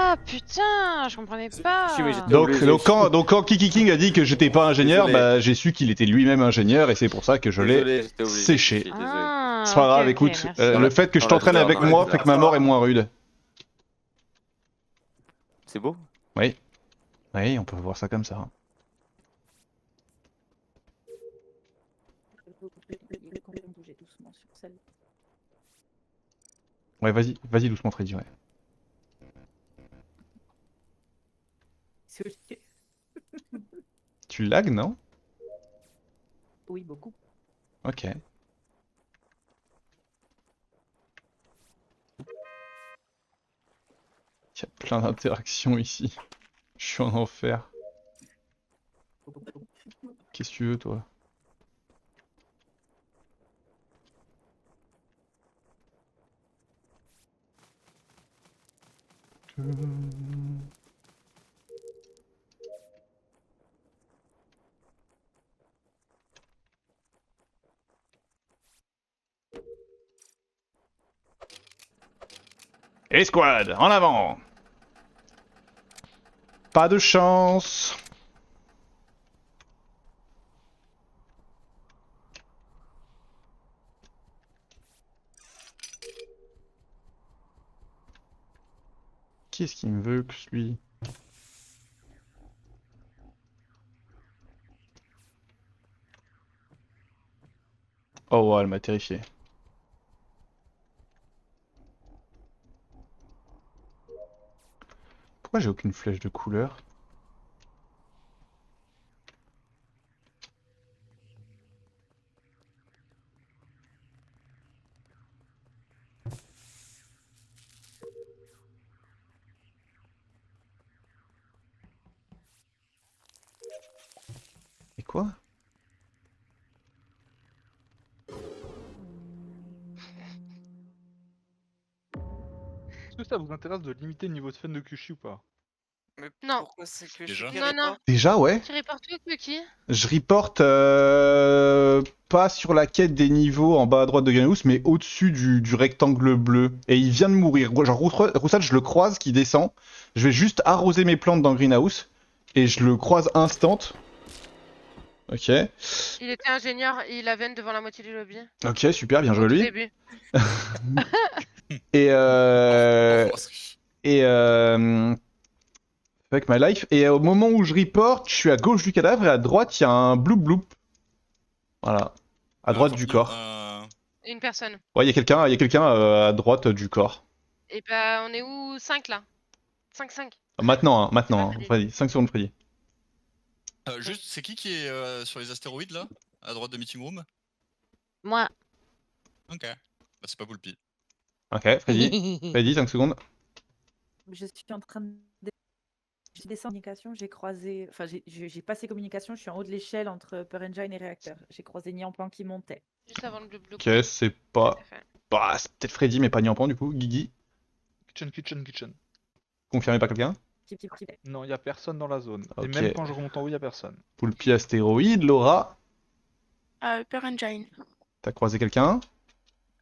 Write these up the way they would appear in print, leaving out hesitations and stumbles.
Ah putain, je comprenais pas. Si, oui, j'étais Donc, obligé. donc quand Kiki King a dit que j'étais pas ingénieur, Désolé. bah j'ai su qu'il était lui-même ingénieur et c'est pour ça que je l'ai Désolé, j'étais obligé. Je séché. suis désolé. Ah, C'est pas ok, grave, ok, écoute, merci. le fait que je Dans la t'entraîne douleur, avec dans la moi douleur. fait que ma mort est moins rude. C'est beau. Oui. Oui, on peut voir ça comme ça. Bouger doucement sur celle. Ouais, vas-y doucement Freddy, ouais. C'est ok. Tu lag, non? Oui, beaucoup. Ok. Il y a plein d'interactions ici. Je suis en enfer. Qu'est-ce que tu veux, toi? Escouade, en avant! Pas de chance! Qui est-ce qui me veut que lui? Oh ouais, elle m'a terrifié. Pourquoi j'ai aucune flèche de couleur? Et quoi? Est-ce que ça vous intéresse de limiter le niveau de fun de Kushi ou pas? Mais Non. pourquoi c'est que Déjà je suis Non, non. Déjà, ouais. Tu reportes où, qui? Je reporte pas sur la quête des niveaux en bas à droite de Greenhouse, mais au-dessus du rectangle bleu. Et il vient de mourir. Genre, Roussel, je le croise qui descend. Je vais juste arroser mes plantes dans Greenhouse. Et je le croise instant. Ok. Il était ingénieur, il avait devant la moitié du lobby. Ok, super, bien joué Au tout lui. début. Et Au revoir. avec ma life. Et au moment où je report, je suis à gauche du cadavre et à droite, il y a un bloop bloop. Voilà. À droite du corps. Une personne. Ouais, il y a quelqu'un à droite du corps. Et bah, on est où? 5 là. 5-5. Maintenant, C'est pas hein, Freddy. 5 secondes, Freddy. Juste, c'est qui est sur les astéroïdes là? À droite de Meeting Room? Moi. Ok. Bah, c'est pas Poulpi. Ok, Freddy. Freddy, 5 secondes. Je suis en train de descendre communication, j'ai croisé, enfin j'ai passé communication, je suis en haut de l'échelle entre Upper Engine et réacteur. J'ai croisé Niampan qui montait. Juste avant le bleu. Ok, c'est pas. Bah, c'est peut-être Freddy, mais pas Niampan du coup. Guigui. Kitchen. Confirmez pas quelqu'un? Non, y a personne dans la zone. Et Ok. même quand je remonte en haut, y a personne. Poulpi astéroïde, Laura. Upper Engine. T'as croisé quelqu'un?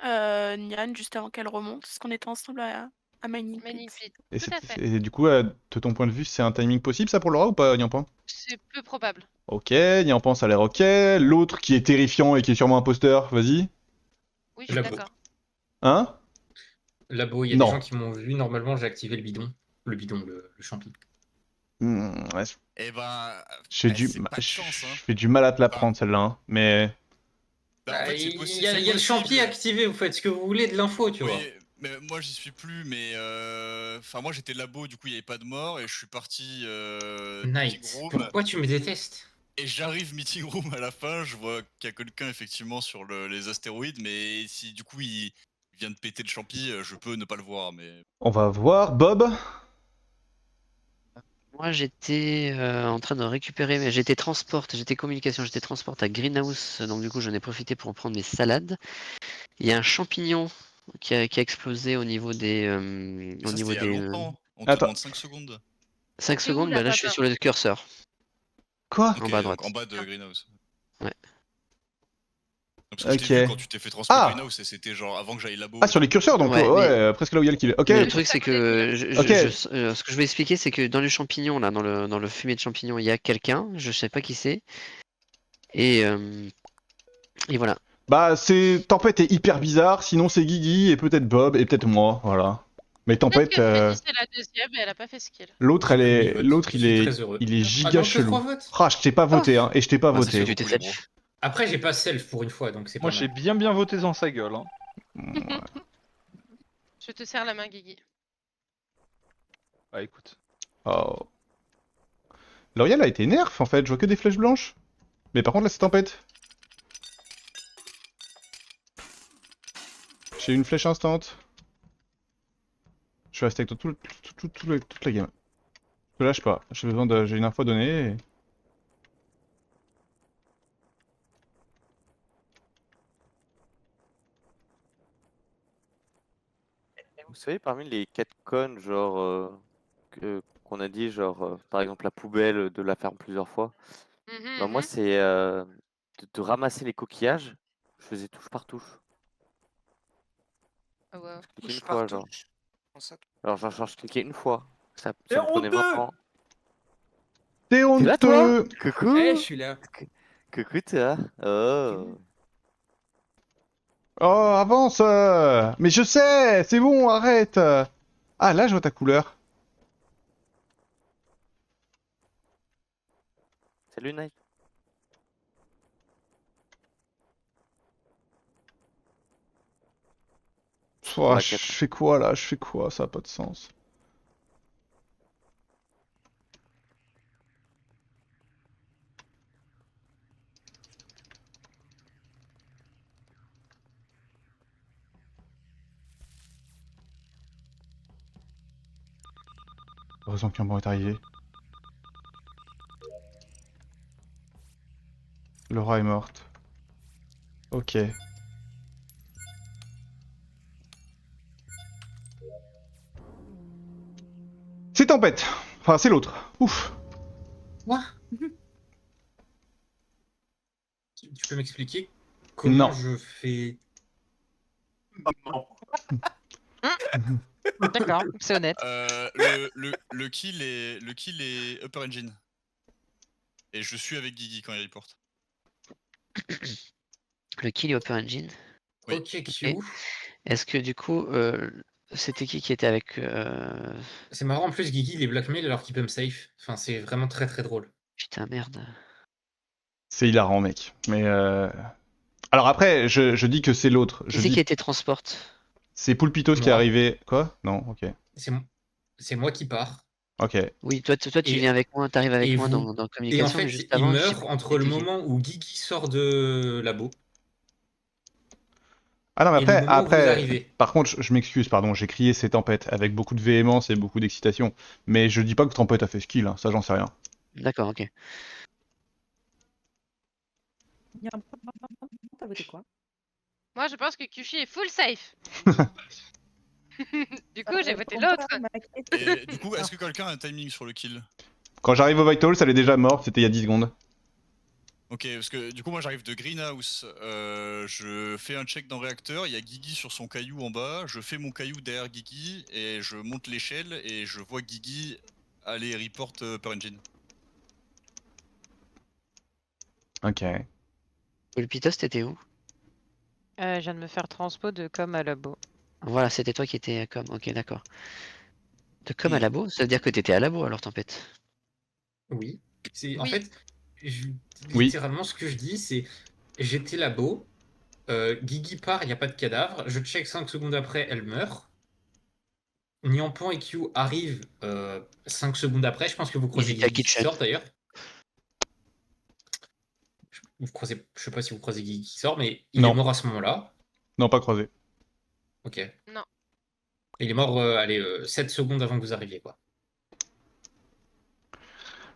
Nian, juste avant qu'elle remonte, parce qu'on était ensemble à Mining Pit. Magnifique. Et, Tout à fait. et du coup, de ton point de vue, c'est un timing possible ça pour Laura ou pas, Niampan? C'est peu probable. Ok, Niampan ça a l'air ok. L'autre qui est terrifiant et qui est sûrement imposteur, vas-y. Oui, je suis La- d'accord. Hein? Labo, il y a Non. des gens qui m'ont vu. Normalement, j'ai activé le bidon. Le champi. Ouais, Et ben. j'ai c'est pas de chance, hein. je fais du mal à te la prendre celle-là, hein. Mais Bah, en fait, c'est il possible. y a, c'est il y a le champi possible. activé, vous faites ce que vous voulez de l'info, tu Oui, vois. mais moi j'y suis plus, mais enfin moi j'étais labo, du coup il n'y avait pas de mort et je suis parti meeting Night, room pourquoi tu me détestes? et j'arrive meeting room à la fin, je vois qu'il y a quelqu'un effectivement sur les astéroïdes, mais si du coup il vient de péter le champi, je peux ne pas le voir, mais on va voir. Bob? Moi, j'étais en train de récupérer, mais j'étais communication, j'étais transport à Greenhouse, donc du coup, j'en ai profité pour prendre mes salades. Il y a un champignon qui a explosé au niveau des. ça c'était il y a longtemps. On te Attends. demande 5 secondes. 5 C'est où, secondes, là, bah là, je suis papa sur le curseur. Quoi? Ok, bas à droite. donc en bas de Greenhouse. Ouais. Parce que je Ok. t'ai vu quand tu t'es fait transporter Ah. Greenhouse et c'était genre avant que j'aille labo. Ah, sur les curseurs, donc Ouais, ouais, presque là où il y a le kill. Ok. Mais le truc, c'est que Ok. ce que je vais expliquer, c'est que dans les champignons, là, dans le fumier de champignons, il y a quelqu'un, je sais pas qui c'est. Et voilà. Bah, Tempête est hyper bizarre, sinon c'est Guigui et peut-être Bob et peut-être moi, voilà. Mais Peut-être Tempête, que Freddy c'est la deuxième et elle a pas fait skill. l'autre elle J'ai est, pris 8 votes. l'autre Je il suis est, très heureux. il est Ah giga non, que chelou. 3 votes. Ah, je t'ai pas voté, hein, et je t'ai pas Ah, ça voté. fait Tu t'es beaucoup, les bros. self. Après, j'ai pas self pour une fois, donc c'est pas Moi j'ai mal. bien voté dans sa gueule. Hein. Je te serre la main, Guigui. Ah écoute. Oh. L'Oriel a été nerf en fait, je vois que des flèches blanches. Mais par contre là c'est Tempête. J'ai une flèche instant. Je suis resté avec toi toute la game. Je te lâche pas, j'ai une info à donner. Vous savez, parmi les 4 connes, genre, qu'on a dit, genre, par exemple, la poubelle, de la ferme plusieurs fois, bah, moi, c'est de ramasser les coquillages. Je faisais touche par touche. Oh, wow. Je cliquais une fois, genre. Alors, genre, je cliquais une fois. Ça C'est me prenait honteux. 20 ans. T'es T'es là, toi? honteux! Coucou! Eh, je suis là. Coucou, toi! Oh! Oh, avance! Mais je sais! C'est bon, arrête! Ah, là, je vois ta couleur. Salut, Night. Oh, la je quête. fais quoi là? Je fais quoi? Ça a pas de sens. Heureusement qu'un banc est arrivé. Laura est morte. Ok. C'est Tempête! Enfin, c'est l'autre. Ouf! Quoi? Tu peux m'expliquer comment Non. je fais... D'accord, c'est honnête. Le kill est Upper Engine. Et je suis avec Guigui quand il reporte. Le kill est Open Engine. Oui. Ok, Q. Est-ce que du coup, c'était qui était avec. C'est marrant, en plus, Guigui, il est blackmail alors qu'il peut me safe. Enfin, c'est vraiment très très drôle. Putain, merde. C'est hilarant, mec. Mais alors après, je dis que c'est l'autre. Qui Je c'est dis qui a été transporte? c'est Poulpitos qui est Moi. arrivé. Quoi? Non, ok. C'est moi qui pars. Ok. Oui, toi tu Et- viens avec moi, t'arrives avec et moi vous- dans Et en communication, fait, mais juste il avant. je sais meurt pas entre le c'était qui. moment où Guigui sort de labo Ah non, mais et le moment où vous après, arrivez. par contre, je m'excuse, pardon, j'ai crié c'est Tempête avec beaucoup de véhémence et beaucoup d'excitation. Mais je dis pas que Tempête a fait ce kill, hein, ça j'en sais rien. D'accord, ok. T'as voté quoi? Moi, je pense que Kyushi est full safe. Du coup, j'ai voté l'autre. Et du coup, est-ce que quelqu'un a un timing sur le kill? Quand j'arrive au Vitals, elle est déjà morte, c'était il y a 10 secondes. Ok, parce que du coup, moi j'arrive de Greenhouse, je fais un check dans réacteur, il y a Guigui sur son caillou en bas, je fais mon caillou derrière Guigui et je monte l'échelle et je vois Guigui aller report per engine. Ok. Poulpitos, t'étais où? Je viens de me faire transpo de com à labo. Voilà, c'était toi qui étais à com, ok, d'accord. De com à labo? Ça veut dire que t'étais à labo alors, Tempête? Oui. En Oui. fait, Oui. littéralement, ce que je dis, c'est j'étais labo, Guigui part, il n'y a pas de cadavre, je check 5 secondes après, elle meurt. Niampan et Q arrivent 5 secondes après, je pense que vous croisez étaient à Guigui qui Kitchen. sort d'ailleurs. Je sais pas si vous croisez Guigui qui sort, mais il Non. est mort à ce moment-là. Non, pas croisé. Ok. Non. Il est mort, 7 secondes avant que vous arriviez, quoi.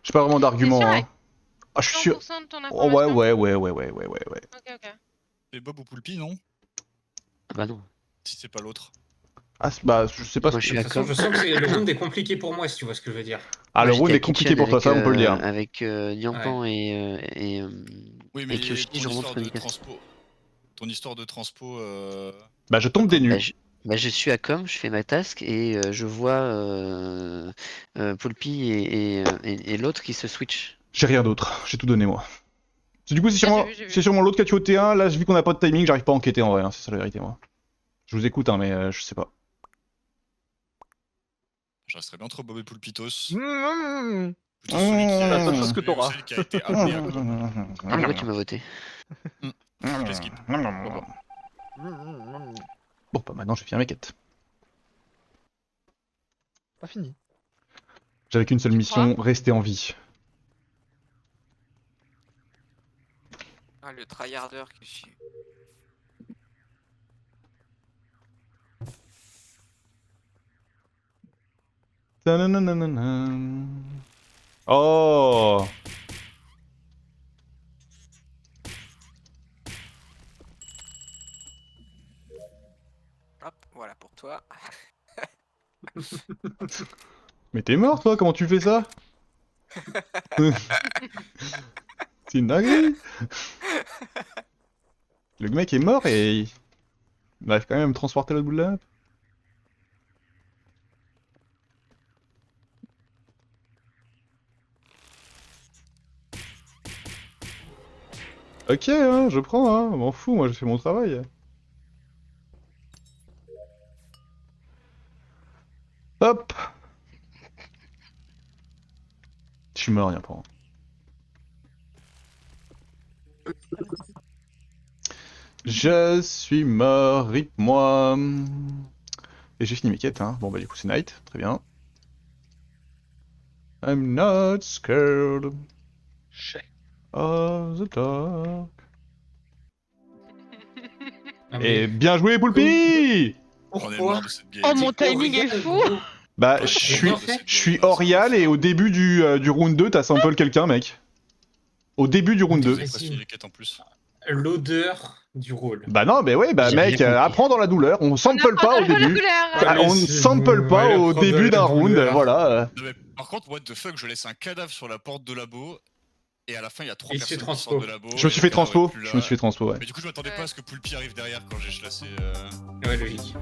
J'ai pas vraiment d'argument. sûr, Hein. Ah, je suis sûr. 100% de ton Oh, ouais, information. ouais. Ok, ok. C'est Bob ou Poulpi, non? Ah bah non. Si c'est pas l'autre. Ah, bah, je sais pas Moi, ce je que. suis De toute façon, je sens que le round est compliqué pour moi, si tu vois ce que je veux dire. Ah, le Moi, round j'étais est à compliqué Kitchen pour toi, ça, on peut le dire. Avec Niampan et Oui, mais Kyoshi, ton je remonte histoire de communication. ton histoire de transpo. Bah je tombe des nues. Je suis à com, je fais ma task et je vois Poulpi et l'autre qui se switch. J'ai rien d'autre, j'ai tout donné moi. Du coup c'est Ah, j'ai vu. sûrement l'autre qui a tué au T1, là vu qu'on a pas de timing, j'arrive pas à enquêter en vrai, hein, c'est ça la vérité moi. Je vous écoute hein, mais je sais pas. Je resterais bien entre Bob et Poulpitos. Mmh. Plutôt celui qui La a, seule chose que t'auras. celle qui a été appelé à com. Pourquoi tu m'as voté? Je les skip. Bon bah maintenant j'ai fini ma quête. Pas fini. J'avais qu'une seule mission, rester en vie. Ah, le tryharder qui chie. Ta-na-na-na-na-na. Oh. Hop, voilà pour toi. Mais t'es mort toi, comment tu fais ça? C'est une dinguerie. Le mec est mort et il arrive quand même à me transporter l'autre bout de la map. Ok, hein, je prends, hein, m'en fous, moi j'ai fait mon travail. Hop. Je suis mort, y'a pas. Je suis mort, rip moi. Et j'ai fini mes quêtes, hein. Bon bah du coup c'est night, très bien. I'm not scared of the dark. Et bien joué Poulpi! On est mort de cette game. Oh, mon timing est fou! Bah Ouais, je c'est suis bien, Orial et au début du round 2 t'as sample quelqu'un mec. Au début du round 2. J'ai pas fini les quêtes en plus. L'odeur du rôle. Bah non mais ouais bah J'ai mec, rien compris. apprends dans la douleur, on sample pas au début. Couleur. On ne sample pas au début d'un round, voilà. Non, mais par contre, what the fuck, je laisse un cadavre sur la porte de labo. Et à la fin, il y a 3 Et il se fait personnes qui transpo. sortent de labo. Je me suis fait et le cadavre transpo, est plus là. je me suis fait transpo, ouais. Mais du coup, je m'attendais pas à ce que Poulpi arrive derrière quand j'ai chlassé. Ouais, logique.